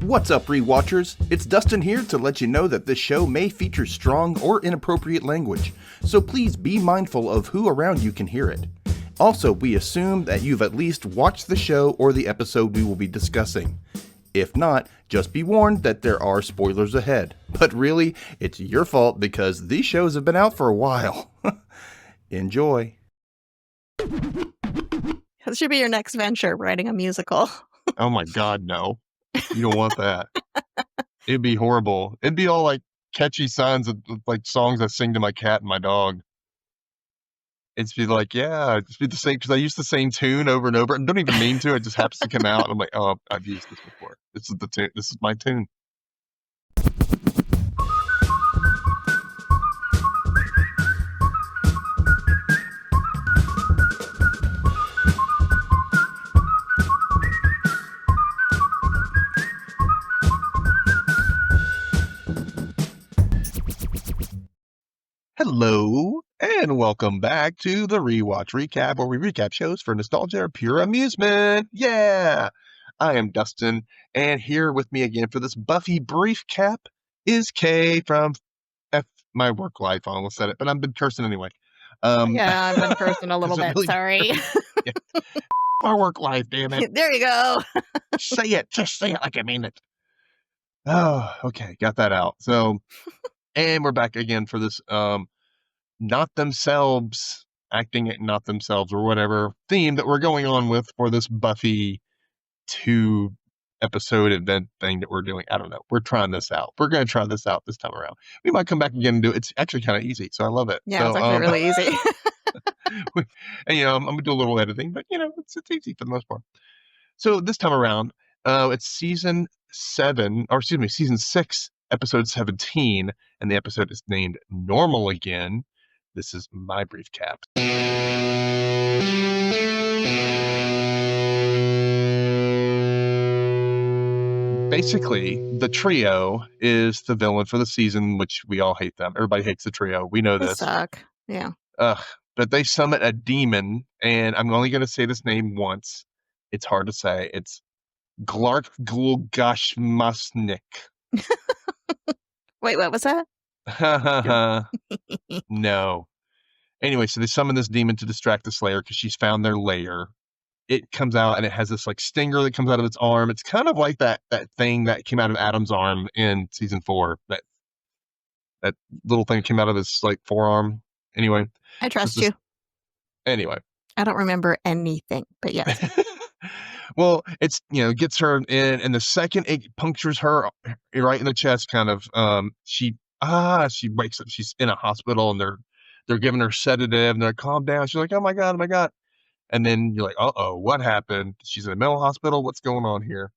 What's up, Rewatchers? It's Dustin here to let you know that this show may feature strong or inappropriate language, so please be mindful of who around you can hear it. Also, we assume that you've at least watched the show or the episode we will be discussing. If not, just be warned that there are spoilers ahead. But really, it's your fault because these shows have been out for a while. Enjoy. This should be your next venture, writing a musical. Oh my God, no. You don't want that. It'd be horrible. It'd be all like catchy songs of like songs I sing to my cat and my dog. It'd be like, yeah, it'd be the same because I use the same tune over and over and don't even mean to. It just happens to come out. I'm like, oh, I've used this before. This is the tune. This is my tune. Hello, and welcome back to the Rewatch Recap, where we recap shows for nostalgia or pure amusement. Yeah! I am Dustin, and here with me again for this Buffy brief cap is Kay from my work life. I almost said it, but I've been cursing anyway. Yeah, I've been cursing a little bit, really, sorry. Yeah. My work life, damn it. There you go. Say it, just say it like I mean it. Oh, okay, got that out. So, and we're back again for this not themselves acting it not themselves or whatever theme that we're going on with for this Buffy 2 episode event thing that we're doing. I don't know. We're trying this out. We're going to try this out this time around. We might come back again and do it. It's actually kind of easy, so I love it. Yeah, so, it's actually really easy. And I'm going to do a little editing, but it's easy for the most part. So this time around, it's season 6, episode 17, and the episode is named Normal Again. This is my brief cap. Basically, the trio is the villain for the season, which we all hate them. Everybody hates the trio. We know They this. suck. Yeah. But they summon a demon, and I'm only going to say this name once. It's hard to say. It's Glark Gulgashmasnik. Wait, what was that? No. Anyway, so they summon this demon to distract the Slayer because she's found their lair. It comes out and it has this like stinger that comes out of its arm. It's kind of like that thing that came out of Adam's arm in season 4. That little thing came out of his like forearm. Anyway. I trust you. Anyway. I don't remember anything, but yes. Well, it's, gets her in, and the second it punctures her right in the chest, kind of, she wakes up. She's in a hospital, and they're giving her sedative, and they're calm down. She's like, oh my God. And then you're like, uh-oh, what happened? She's in a mental hospital. What's going on here?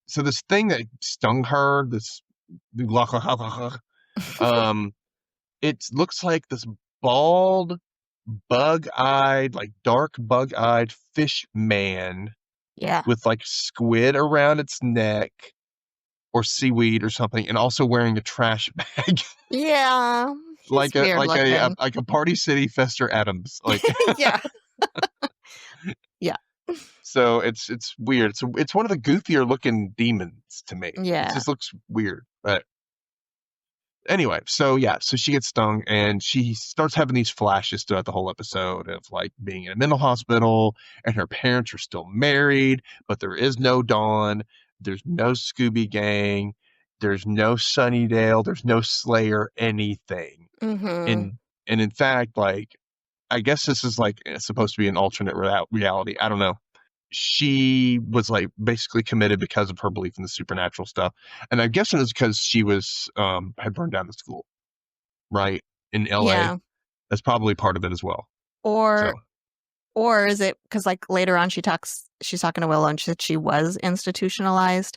So this thing that stung her, it looks like this bald, bug-eyed, like dark bug-eyed fish man. Yeah. With like squid around its neck or seaweed or something, and also wearing a trash bag. Yeah. like a Party City Fester Adams. Like yeah. Yeah. So it's weird. It's one of the goofier looking demons to me. Yeah. It just looks weird. But anyway, so she gets stung, and she starts having these flashes throughout the whole episode of like being in a mental hospital, and her parents are still married, but there is no Dawn, there's no Scooby Gang, there's no Sunnydale, there's no Slayer, anything. Mm-hmm. And in fact, like, I guess this is like supposed to be an alternate reality. I don't know. She was like basically committed because of her belief in the supernatural stuff, and I guess it was because she was had burned down the school, right, in LA. Yeah. That's probably part of it as well. Or is it because like later on she's talking to Willow, and she said she was institutionalized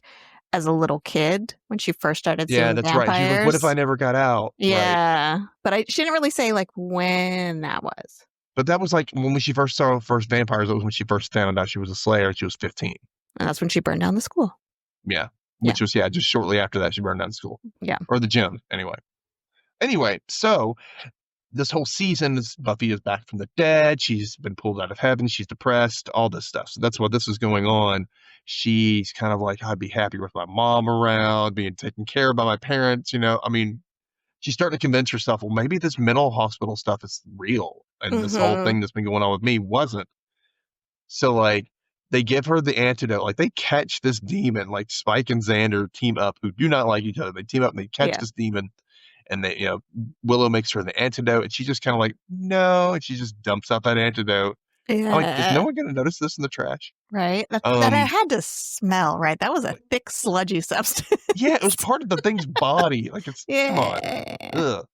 as a little kid when she first started seeing that's vampires. Right. She was like, what if I never got out? Yeah, right. But she didn't really say like when that was. But that was like when she first saw first vampires. That was when she first found out she was a Slayer. She was 15. And that's when she burned down the school. Yeah. Which was, just shortly after that, she burned down the school. Yeah. Or the gym, anyway. Anyway, so this whole season, Buffy is back from the dead. She's been pulled out of heaven. She's depressed, all this stuff. So that's what this is going on. She's kind of like, I'd be happy with my mom around, being taken care of by my parents. I mean, she's starting to convince herself, well, maybe this mental hospital stuff is real. And this whole thing that's been going on with me wasn't. So, like, they give her the antidote. Like, they catch this demon. Like, Spike and Xander team up, who do not like each other. They team up and they catch this demon. And they, Willow makes her the antidote. And she's just kind of like, no. And she just dumps out that antidote. Yeah. I'm like, is no one going to notice this in the trash? Right. That I had to smell, right? That was a thick, sludgy substance. Yeah, it was part of the thing's body. Like, it's, come on. Ugh.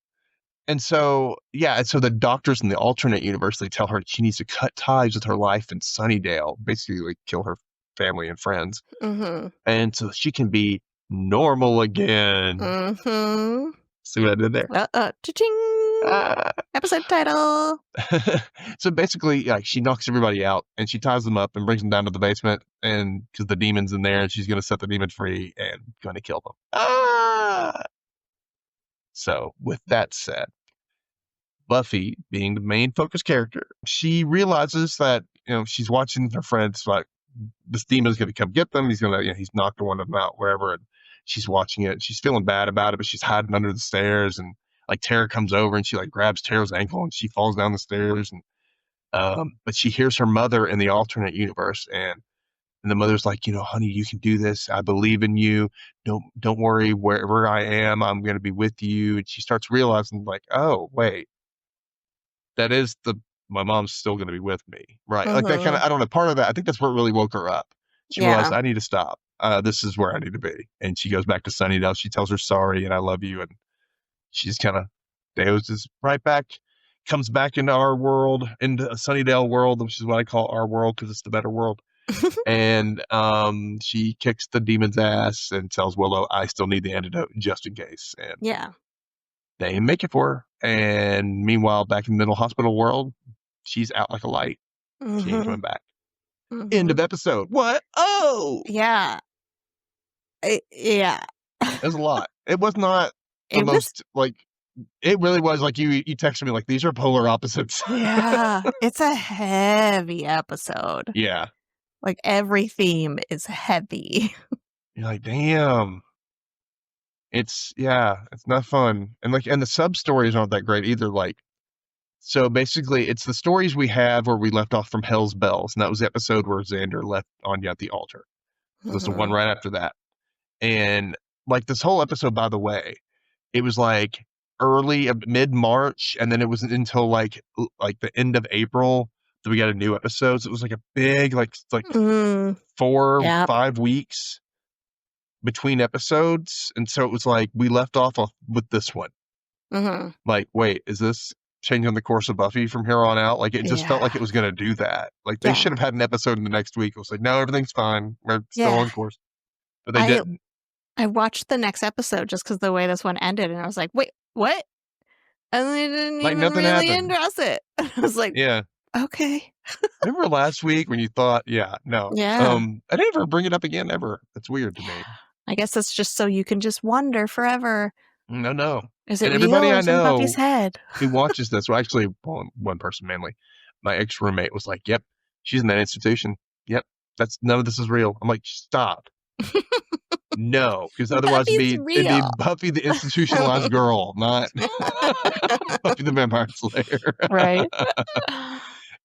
And so, so the doctors in the alternate universe, they tell her she needs to cut ties with her life in Sunnydale, basically like kill her family and friends. And so she can be normal again. See what I did there? Cha-ching! Episode title. So basically, like, she knocks everybody out and she ties them up and brings them down to the basement, and because the demon's in there, and she's going to set the demon free and going to kill them. So with that said, Buffy, being the main focus character, she realizes that, she's watching her friends, like, this demon's going to come get them. He's going to, he's knocked one of them out wherever. And she's watching it. She's feeling bad about it, but she's hiding under the stairs. And like Tara comes over and she like grabs Tara's ankle and she falls down the stairs. And but she hears her mother in the alternate universe, and the mother's like, honey, you can do this. I believe in you. Don't worry. Wherever I am, I'm going to be with you. And she starts realizing, like, oh wait, that is my mom's still going to be with me. Right. Like that kind of, I don't know, part of that, I think that's what really woke her up. She realized, I need to stop. This is where I need to be. And she goes back to Sunnydale. She tells her sorry and I love you. And she's kind of dozes right back, comes back into our world, into a Sunnydale world, which is what I call our world because it's the better world. And she kicks the demon's ass and tells Willow, I still need the antidote just in case. And they make it for her. And meanwhile, back in the mental hospital world, she's out like a light. She ain't coming back. End of episode. What? Oh! Yeah. Yeah. It was a lot. It was not the most, like, it really was like you texted me, like, these are polar opposites. Yeah. It's a heavy episode. Yeah. Like, every theme is heavy. You're like, damn. It's not fun. And the sub stories aren't that great either. Like, so basically it's the stories we have where we left off from Hell's Bells. And that was the episode where Xander left Anya at the altar. So there's the one right after that. And like this whole episode, by the way, it was like mid-March. And then it wasn't until like the end of April that we got a new episode. So it was like a big, like 4-5 weeks between episodes. And so it was like we left off with this one. Like, wait, is this changing the course of Buffy from here on out? Like, it just felt like it was going to do that. Like, they should have had an episode in the next week. It was like, no, everything's fine. We're still on course. But they didn't. I watched the next episode just because the way this one ended, and I was like, wait, what? And they didn't like even really address it. I was like, okay. Remember last week when you thought, no. Yeah. I didn't ever bring it up again, ever. That's weird to me. I guess it's just so you can just wonder forever. No. Is it and real everybody or I is it in know Buffy's head? who watches this, well, actually, one person mainly, my ex-roommate was like, yep, she's in that institution. Yep, none of this is real. I'm like, stop. No, because otherwise it'd be Buffy the institutionalized girl, not Buffy the Vampire Slayer. Right.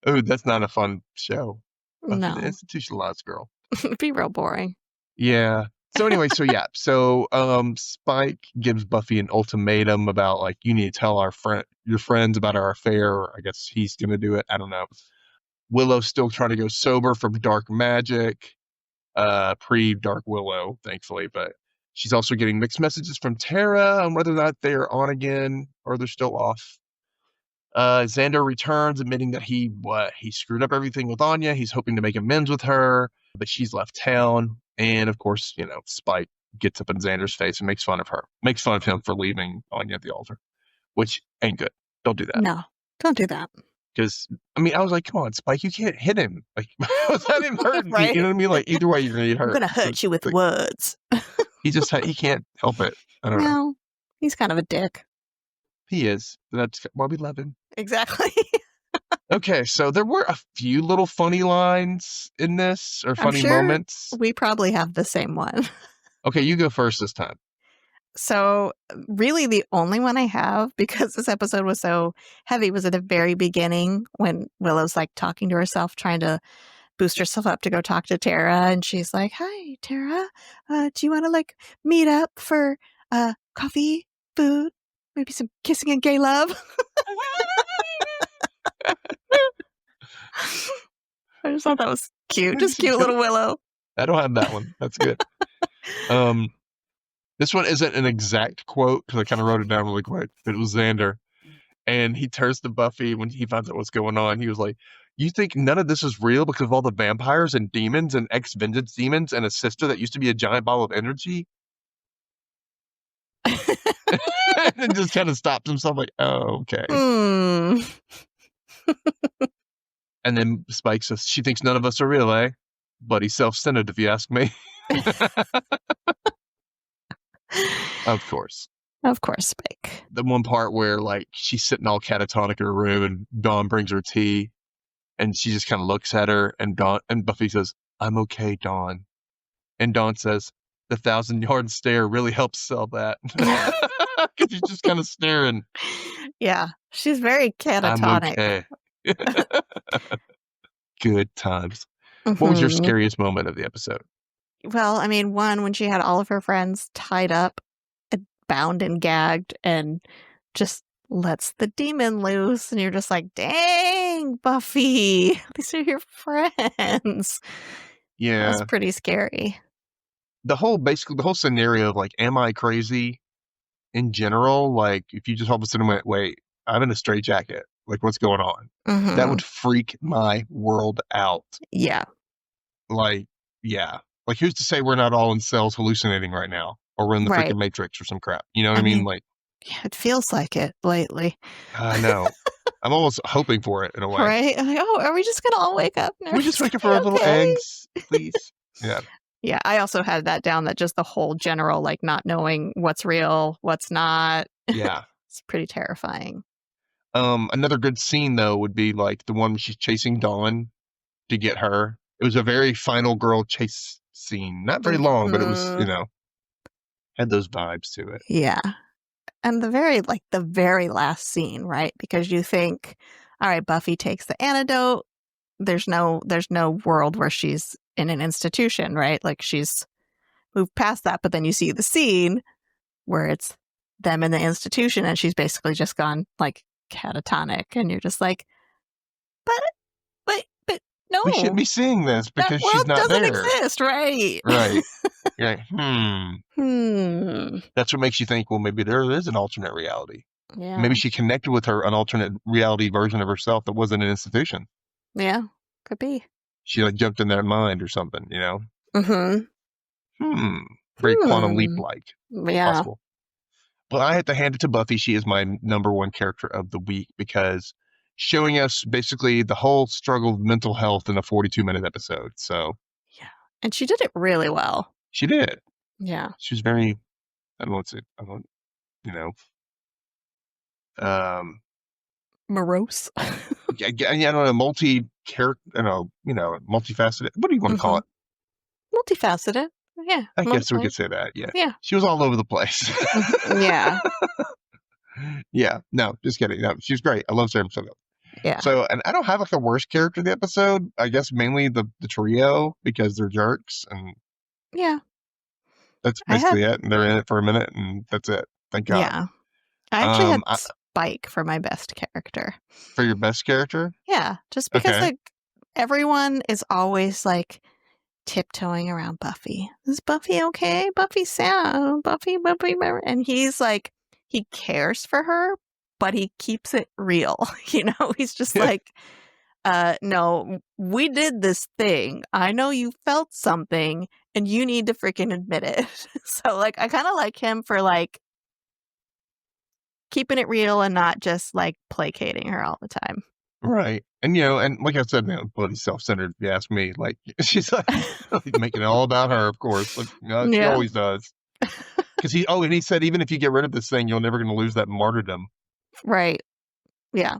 Oh, that's not a fun show. Buffy No. the institutionalized girl. It'd be real boring. Yeah. So anyway, so Spike gives Buffy an ultimatum about, like, you need to tell your friends about our affair, or I guess he's gonna do it. I don't know. Willow's still trying to go sober from dark magic. Pre-Dark Willow, thankfully, but she's also getting mixed messages from Tara on whether or not they're on again or they're still off. Xander returns, admitting that he screwed up everything with Anya. He's hoping to make amends with her, but she's left town. And of course, Spike gets up in Xander's face and makes fun of him for leaving Anya at the altar, which ain't good. Don't do that. No, don't do that. Because, I was like, come on, Spike, you can't hit him. Like, that didn't hurt Right? me. You know what I mean? Like, either way, you're going to get hurt. I'm going to hurt you with words. He can't help it. I don't know. No, he's kind of a dick. He is. That's why we love him. Exactly. Okay, so there were a few little funny lines in this, or I'm funny sure moments. we probably have the same one. Okay, you go first this time. So, really, the only one I have, because this episode was so heavy, was at the very beginning when Willow's like talking to herself, trying to boost herself up to go talk to Tara. And she's like, "Hi, Tara. Do you want to like meet up for coffee, food, maybe some kissing and gay love?" I just thought that was cute. Just cute little Willow. I don't have that one. That's good. This one isn't an exact quote because I kind of wrote it down really quick. But it was Xander, and he turns to Buffy when he finds out what's going on. He was like, "You think none of this is real because of all the vampires and demons and ex-vengeance demons and a sister that used to be a giant ball of energy?" And just kind of stops himself like, "Oh, okay." And then Spike says, "She thinks none of us are real, eh? Bloody self-centered, if you ask me." Of course. Of course, Spike. The one part where like she's sitting all catatonic in her room and Dawn brings her tea and she just kind of looks at her and Buffy says, "I'm okay, Dawn." And Dawn says, "The 1,000-yard stare really helps sell that." Because she's just kind of staring. Yeah, she's very catatonic. I'm okay. Good times. What was your scariest moment of the episode? Well, I mean, one, when she had all of her friends tied up, bound and gagged, and just lets the demon loose, and you're just like, "Dang, Buffy, these are your friends." Yeah. That's pretty scary. The whole scenario of like, am I crazy in general? Like, if you just all of a sudden went, "Wait, I'm in a straitjacket. Like, what's going on?" That would freak my world out. Yeah. Like, yeah. Like, who's to say we're not all in cells hallucinating right now? Or we're in the freaking Matrix or some crap. You know what I mean? Like, yeah, it feels like it lately. I know. I'm almost hoping for it in a way. Right? I'm like, oh, are we just going to all wake up now? Can we just wake up for our little eggs, please? Yeah. Yeah, I also had that down, that just the whole general, like, not knowing what's real, what's not. Yeah. It's pretty terrifying. Another good scene, though, would be, like, the one she's chasing Dawn to get her. It was a very final girl chase scene. Not very long, but it was, had those vibes to it. Yeah. And the very last scene, right? Because you think, all right, Buffy takes the antidote. There's no world where she's in an institution, right? Like, she's moved past that, but then you see the scene where it's them in the institution and she's basically just gone like catatonic, and you're just like, but no, we shouldn't be seeing this because that she's world not doesn't there. exist, right? Right. You're like, That's what makes you think, well, maybe there is an alternate reality. Yeah. Maybe she connected with an alternate reality version of herself that wasn't an institution. Yeah, could be. She like jumped in their mind or something, you know? Mm-hmm. Very Quantum Leap-like. Yeah. Possible. But I have to hand it to Buffy. She is my number one character of the week because showing us basically the whole struggle of mental health in a 42-minute episode. So yeah, and she did it really well. She did. Yeah, she was very. morose. I don't know, multifaceted. What do you want to call it? Multifaceted. Yeah, I guess we could say that. Yeah. Yeah. She was all over the place. Yeah. Yeah. No, just kidding. No, she's great. I love Sarah Michelle Gellar. Yeah. So, and I don't have like a worst character of the episode. I guess mainly the trio because they're jerks, and yeah, that's basically it. And they're in it for a minute, and that's it. Thank God. Yeah. I actually had Spike for my best character. For your best character? Yeah, just because like everyone is always like tiptoeing around Buffy. Is Buffy okay? Buffy's sad. Buffy. And he's like, he cares for her, but he keeps it real. He's just like, no, we did this thing. I know you felt something and you need to freaking admit it. So like, I kind of like him for like keeping it real and not just like placating her all the time. Right. And, and like I said, bloody self-centered, if you ask me. Like, she's like making it all about her, of course. Like, she always does. Because he said, even if you get rid of this thing, you're never going to lose that martyrdom. Right. Yeah.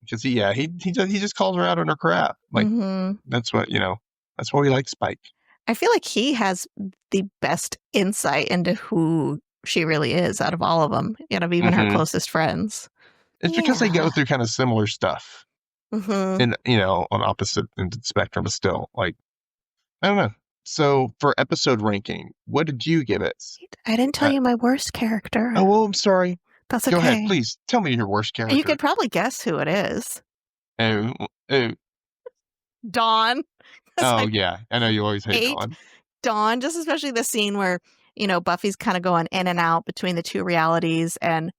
Because he just calls her out on her crap. Like, that's what, that's why we like Spike. I feel like he has the best insight into who she really is out of all of them, even her closest friends. It's because they go through kind of similar stuff. And, on opposite ends of the spectrum, but still, like, I don't know. So for episode ranking, what did you give it? I didn't tell you my worst character. Oh, well, I'm sorry. That's okay. Go ahead, please. Tell me your worst character. You could probably guess who it is. Oh. Dawn. Oh, yeah. I know you always hate Dawn. Dawn, just especially the scene where, Buffy's kind of going in and out between the two realities, and,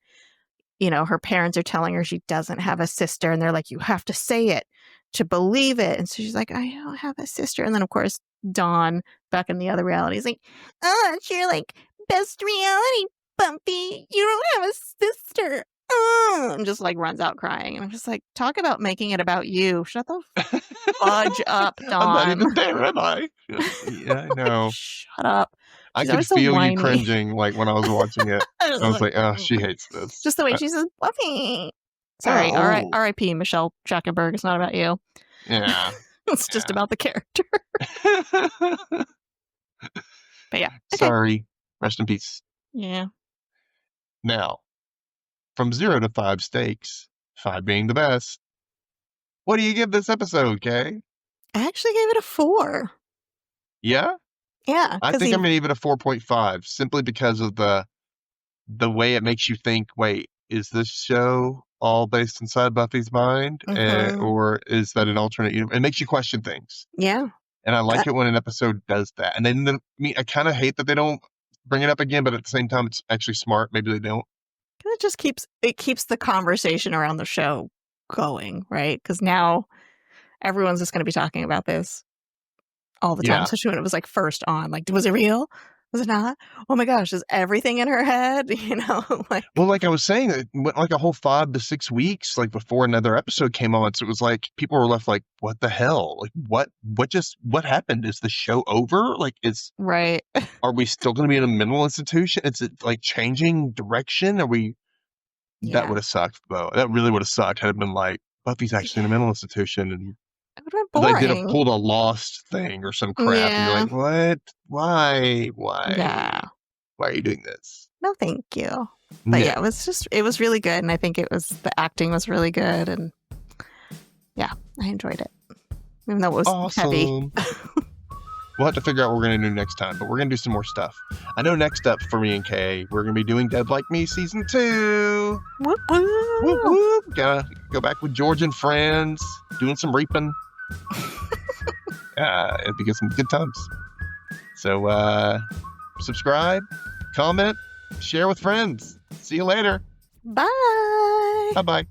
her parents are telling her she doesn't have a sister, and they're like, you have to say it to believe it. And so she's like, I don't have a sister. And then, of course, Dawn, back in the other reality, is like, oh, it's your, best reality, Buffy. You don't have a sister. And just, runs out crying. And I'm just like, talk about making it about you. Shut the fudge up, Dawn. I'm not even there, am I? Yeah, I know. Shut up. I could feel you cringing, when I was watching it. I was like, oh, she hates this. Just the way she says, Buffy. Sorry, R.I.P. Michelle Trachtenberg. It's not about you. Yeah. It's just about the character. But yeah. Okay. Sorry. Rest in peace. Yeah. Now, from 0 to 5 stakes, 5 being the best, what do you give this episode, Kay? I actually gave it a 4. Yeah? Yeah. I think I'm going to give it a 4.5, simply because of the way it makes you think, wait, is this show all based inside Buffy's mind? Or is that an alternate universe? It makes you question things. Yeah. And I like it when an episode does that. And then, I kind of hate that they don't bring it up again, but at the same time, it's actually smart. Maybe they don't. It just keeps the conversation around the show going, right? Because now everyone's just going to be talking about this all the time, especially when it was first on. Was it real? Was it not? Oh my gosh, is everything in her head? Well, like I was saying, it went a whole 5 to 6 weeks, before another episode came on. So it was people were left what the hell? What happened? Is the show over? Right. Are we still going to be in a mental institution? Is it changing direction? Are we? Yeah. That would have sucked, though. That really would have sucked. Had it been Buffy's actually in a mental institution, and it would have been boring. They did pulled a Lost thing or some crap, and you're like, what? Why? Yeah. Why are you doing this? No, thank you. But yeah, it was really good, and I think the acting was really good, and yeah, I enjoyed it, even though it was heavy. We'll have to figure out what we're going to do next time, but we're going to do some more stuff. I know next up for me and Kay, we're going to be doing Dead Like Me Season 2. Whoop, whoop. Whoop, whoop. Gotta go back with George and friends, doing some reaping. It'd be some good times. So, subscribe, comment, share with friends. See you later. Bye. Bye-bye.